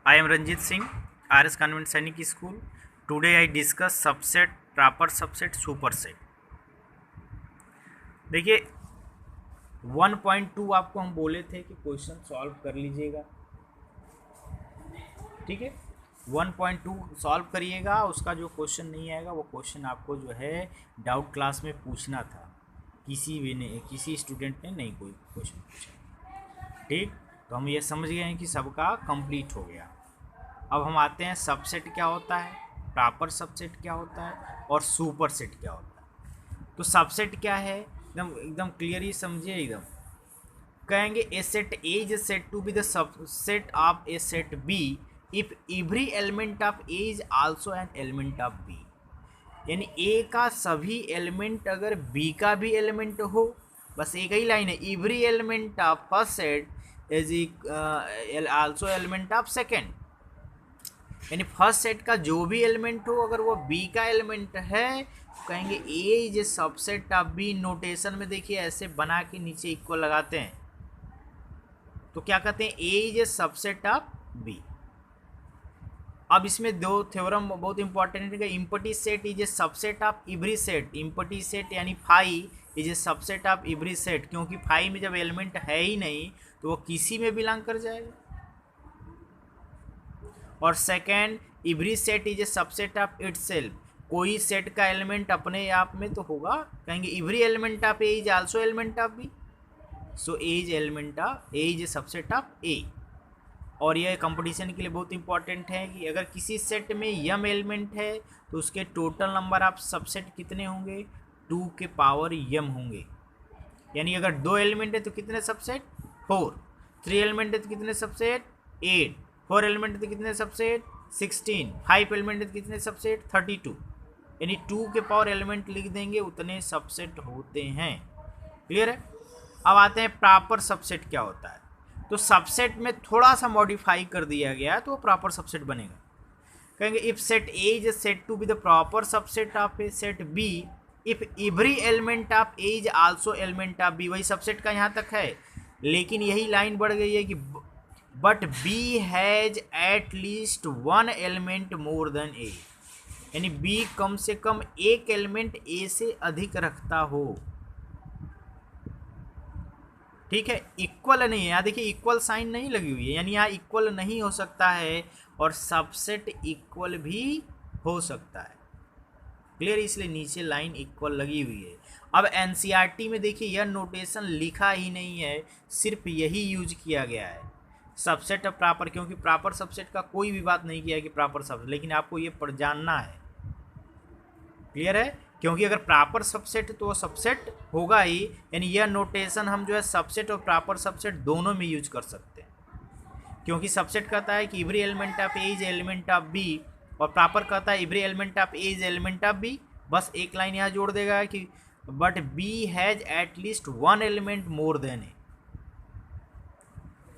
I am Ranjit Singh, RS Convent Sainik School. Today I discuss subset, proper subset, superset. देखिए 1.2 आपको हम बोले थे कि क्वेश्चन सॉल्व कर लीजिएगा, ठीक है। 1.2 सॉल्व करिएगा, उसका जो क्वेश्चन नहीं आएगा वो क्वेश्चन आपको जो है डाउट क्लास में पूछना था। किसी स्टूडेंट ने नहीं कोई क्वेश्चन पूछा, ठीक। तो हम ये समझ गए हैं कि सबका कंप्लीट हो गया। अब हम आते हैं सबसेट क्या होता है, प्रॉपर सबसेट क्या होता है और सुपर सेट क्या होता है। तो सबसेट क्या है, एकदम एकदम क्लियरली समझिए। एकदम कहेंगे a set A is set to be the subset of a set B if every element of A is also an element of B. यानी ए का सभी एलिमेंट अगर बी का भी एलिमेंट हो, बस एक ही लाइन है, every element of first set is also element of second. यानी फर्स्ट सेट का जो भी एलिमेंट हो अगर वो बी का एलिमेंट है तो कहेंगे A is a subset of B. Notation में देखिए ऐसे बना के नीचे इक्वल लगाते हैं, तो क्या कहते हैं, A is a subset of B. अब इसमें दो थ्योरम बहुत इंपॉर्टेंट है। Empty set is a subset of every set. Empty set यानी phi is a subset of every set, क्योंकि फाई में जब एलिमेंट है ही नहीं तो वो किसी में बिलोंग कर जाएगा। और second, every set is a subset of itself. कोई सेट का एलिमेंट अपने आप में तो होगा, कहेंगे every element of A is also element of B, so A is element of A is a subset of A. और यह कंपटीशन के लिए बहुत इंपॉर्टेंट है कि अगर किसी सेट में यम एलिमेंट है तो उसके टोटल नंबर ऑफ सबसेट कितने होंगे, 2 के पावर यम होंगे। यानी अगर 2 एलिमेंट है तो कितने सबसेट, 4। 3 एलिमेंट है तो कितने सबसेट, 8। 4 एलिमेंट है तो कितने सबसेट, 16। 5 एलिमेंट है तो कितने सबसेट, 32। यानी 2 के पावर एलिमेंट लिख देंगे उतने सबसेट होते हैं। क्लियर है। अब आते हैं प्रॉपर सबसेट क्या होता है। तो सबसेट में थोड़ा सा मॉडिफाई कर दिया गया तो वो प्रॉपर सबसेट बनेगा। कहेंगे if set A is set to be the proper subset of a set B if every element of A is also element of B. वही सबसेट का यहाँ तक है, लेकिन यही लाइन बढ़ गई है कि but B has at least 1 element more than A. यानी बी कम से कम एक एलिमेंट ए से अधिक रखता हो, ठीक है। इक्वल नहीं है, यहाँ देखिए इक्वल साइन नहीं लगी हुई है, यानी यहाँ इक्वल नहीं हो सकता है और सबसेट इक्वल भी हो सकता है। क्लियर, इसलिए नीचे लाइन इक्वल लगी हुई है। अब एनसीईआरटी में देखिए यह नोटेशन लिखा ही नहीं है, सिर्फ यही यूज किया गया है, सबसेट ऑफ प्रॉपर। क्योंकि प्रॉपर सबसेट का कोई भी बात नहीं किया है कि प्रॉपर सबसेट, लेकिन आपको ये पढ़ जानना है। क्लियर है, क्योंकि अगर प्रॉपर सबसेट तो वो सबसेट होगा ही। यानी यह नोटेशन हम जो है सबसेट और प्रॉपर सबसेट दोनों में यूज कर सकते हैं, क्योंकि सबसेट कहता है कि every element of A is element of B, और प्रॉपर कहता है every element of A is element of B. बस एक लाइन यहाँ जोड़ देगा कि but B has at least 1 element more than A,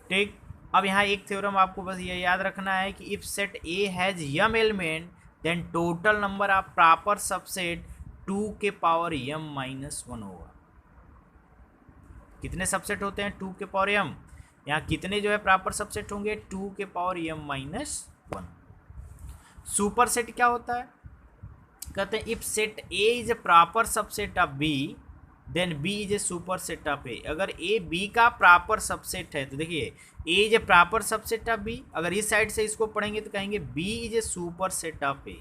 ठीक। अब यहाँ एक थ्योरम आपको बस ये याद रखना है कि if set A has m element then total number of proper subset 2 के पावर यम माइनस 1 होगा। कितने सबसेट होते हैं, 2 के पावर यम। यहाँ कितने जो है प्रॉपर सबसेट होंगे, 2 के power m minus 1। Super set क्या होता है, कहते हैं if set A is a proper subset of B then B is A super set of A. अगर ए बी का प्रॉपर सबसेट है तो देखिए A is a proper subset of B. अगर इस साइड से इसको पढ़ेंगे तो कहेंगे B is A super set of A,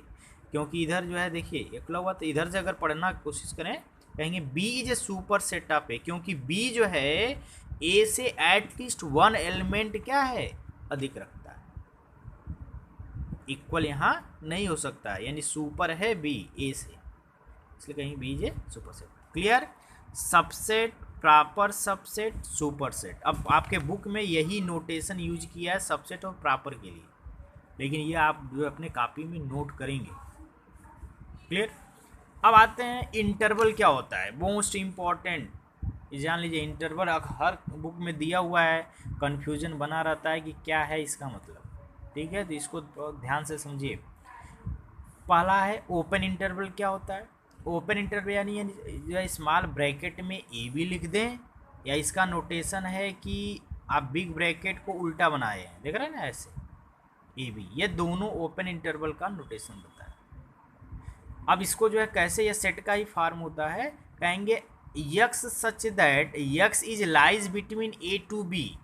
क्योंकि इधर जो है देखिए एक लगा हुआ, तो इधर से अगर पढ़ना की कोशिश करें कहेंगे B is A super set of A, क्योंकि बी जो है ए से एट लीस्ट 1 एलिमेंट क्या है, अधिक रखता है। इक्वल यहाँ नहीं हो सकता है, यानी सुपर है बी ए से, इसलिए कहेंगे B is A super set. Clear, subset, proper subset, super set. अब आपके बुक में यही नोटेशन यूज किया है सबसेट और प्रॉपर के लिए, लेकिन ये आप जो अपने कॉपी में नोट करेंगे। क्लियर। अब आते हैं इंटरवल क्या होता है, मोस्ट इम्पॉर्टेंट। ये जान लीजिए, इंटरवल हर बुक में दिया हुआ है, कन्फ्यूजन बना रहता है कि क्या है इसका मतलब, ठीक है। तो इसको ध्यान से समझिए। पहला है ओपन इंटरवल क्या होता है। ओपन इंटरवल यानी जो स्मॉल ब्रैकेट में ए भी लिख दें, या इसका नोटेशन है कि आप बिग ब्रैकेट को उल्टा बनाए हैं, देख रहे हैं ना ऐसे, ए बी, ये दोनों ओपन इंटरवल का नोटेशन बताया। अब इसको जो है कैसे, ये सेट का ही फॉर्म होता है, कहेंगे x such that x is lies between A to B,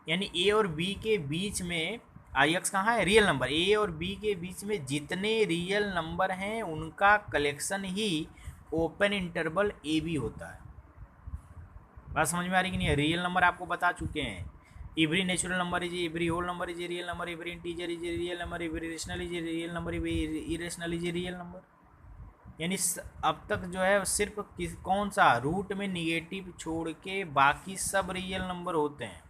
यानी ए और बी के बीच में, यक्स कहाँ है, रियल नंबर, ए और बी के बीच में जितने रियल नंबर हैं उनका कलेक्शन ही ओपन इंटरवल ए बी होता है। बात समझ में आ रही कि नहीं है? रियल नंबर आपको बता चुके हैं, every natural number is every whole number is a real number, every integer is a real number, every rational is a real number, every irrational is a real number. यानी अब तक जो है सिर्फ कौन सा, रूट में निगेटिव छोड़ के बाकी सब रियल नंबर होते हैं।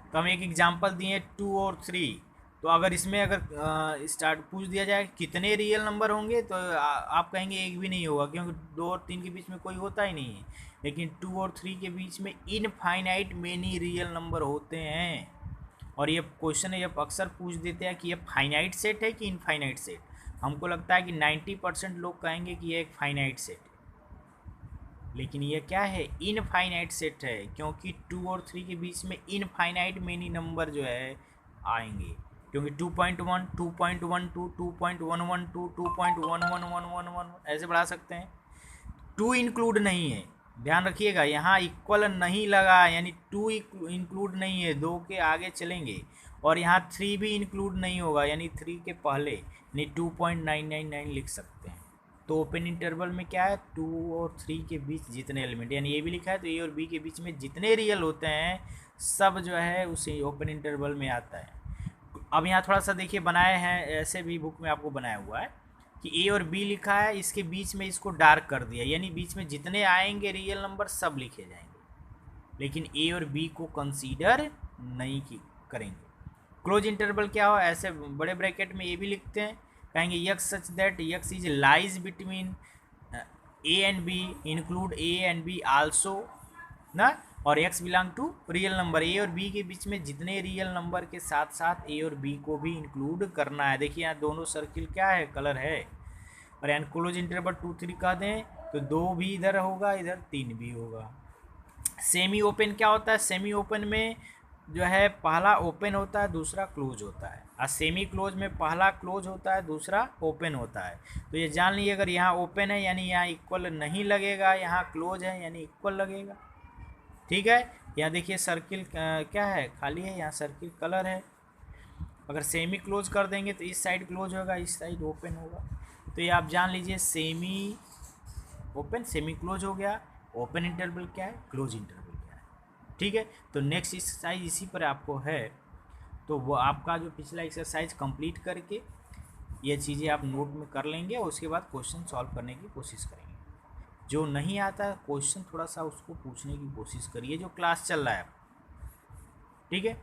तो हम एक एग्जांपल दिए 2 और 3, तो अगर इसमें अगर स्टार्ट पूछ दिया जाए कितने रियल नंबर होंगे, तो आप कहेंगे एक भी नहीं होगा, क्योंकि 2 और 3 के बीच में कोई होता ही नहीं है। लेकिन 2 और 3 के बीच में इनफाइनाइट मेनी रियल नंबर होते हैं। और ये क्वेश्चन है, ये अक्सर पूछ देते हैं कि ये फाइनाइट सेट है कि इनफाइनाइट सेट। हमको लगता है कि 90% लोग कहेंगे कि ये एक फाइनाइट सेट है, लेकिन ये क्या है, इनफाइनाइट सेट है, क्योंकि 2 और 3 के बीच में इनफाइनाइट मेनी नंबर जो है आएंगे, क्योंकि 2.1, 2.12, 2.112, 2.11111 ऐसे बढ़ा सकते हैं। 2 इंक्लूड नहीं है, ध्यान रखिएगा, यहाँ इक्वल नहीं लगा, यानी 2 इंक्लूड नहीं है, 2 के आगे चलेंगे। और यहाँ 3 भी इंक्लूड नहीं होगा, यानी 3 के पहले, यानी 2.999 लिख सकते हैं। तो ओपन इंटरवल में क्या है, 2 और 3 के बीच जितने एलिमेंट, यानी ए भी लिखा है तो ए और बी के बीच में जितने रियल होते हैं सब जो है उसे ओपन इंटरवल में आता है। अब यहाँ थोड़ा सा देखिए बनाए हैं, ऐसे भी बुक में आपको बनाया हुआ है कि ए और बी लिखा है, इसके बीच में इसको डार्क कर दिया, यानी बीच में जितने आएंगे रियल नंबर सब लिखे जाएंगे, लेकिन ए और बी को कंसीडर नहीं करेंगे। क्लोज इंटरवल क्या हो, ऐसे बड़े ब्रैकेट में ए भी लिखते हैं, कहेंगे x such that x is lies between A and B, include A and B also ना, और x belong to real number, A और बी के बीच में जितने रियल नंबर के साथ साथ ए और बी को भी इंक्लूड करना है। देखिए यहाँ दोनों सर्किल क्या है, कलर है। और यानी क्लोज इंटरवल 2 3 कह दें तो 2 भी इधर होगा, इधर 3 भी होगा। सेमी ओपन क्या होता है, सेमी ओपन में जो है पहला ओपन होता है दूसरा क्लोज होता है, और सेमी क्लोज में पहला क्लोज होता है दूसरा ओपन होता है। तो ये जान लीजिए, अगर यहाँ ओपन है यानी यहाँ इक्वल नहीं लगेगा, यहाँ क्लोज है यानी इक्वल लगेगा। ठीक है, यहाँ देखिए सर्किल क्या है, खाली है, यहाँ सर्किल कलर है। अगर सेमी क्लोज कर देंगे तो इस साइड क्लोज होगा, इस साइड ओपन होगा। तो ये आप जान लीजिए, सेमी ओपन सेमी क्लोज हो गया, ओपन इंटरवल क्या है, क्लोज इंटरवल क्या है। ठीक है, तो नेक्स्ट एक्सरसाइज इसी पर आपको है, तो वो आपका जो पिछला एक्सरसाइज कंप्लीट करके ये चीज़ें आप नोट में कर लेंगे, और उसके बाद क्वेश्चन सॉल्व करने की कोशिश करेंगे। जो नहीं आता क्वेश्चन थोड़ा सा उसको पूछने की कोशिश करिए, जो क्लास चल रहा है। ठीक है।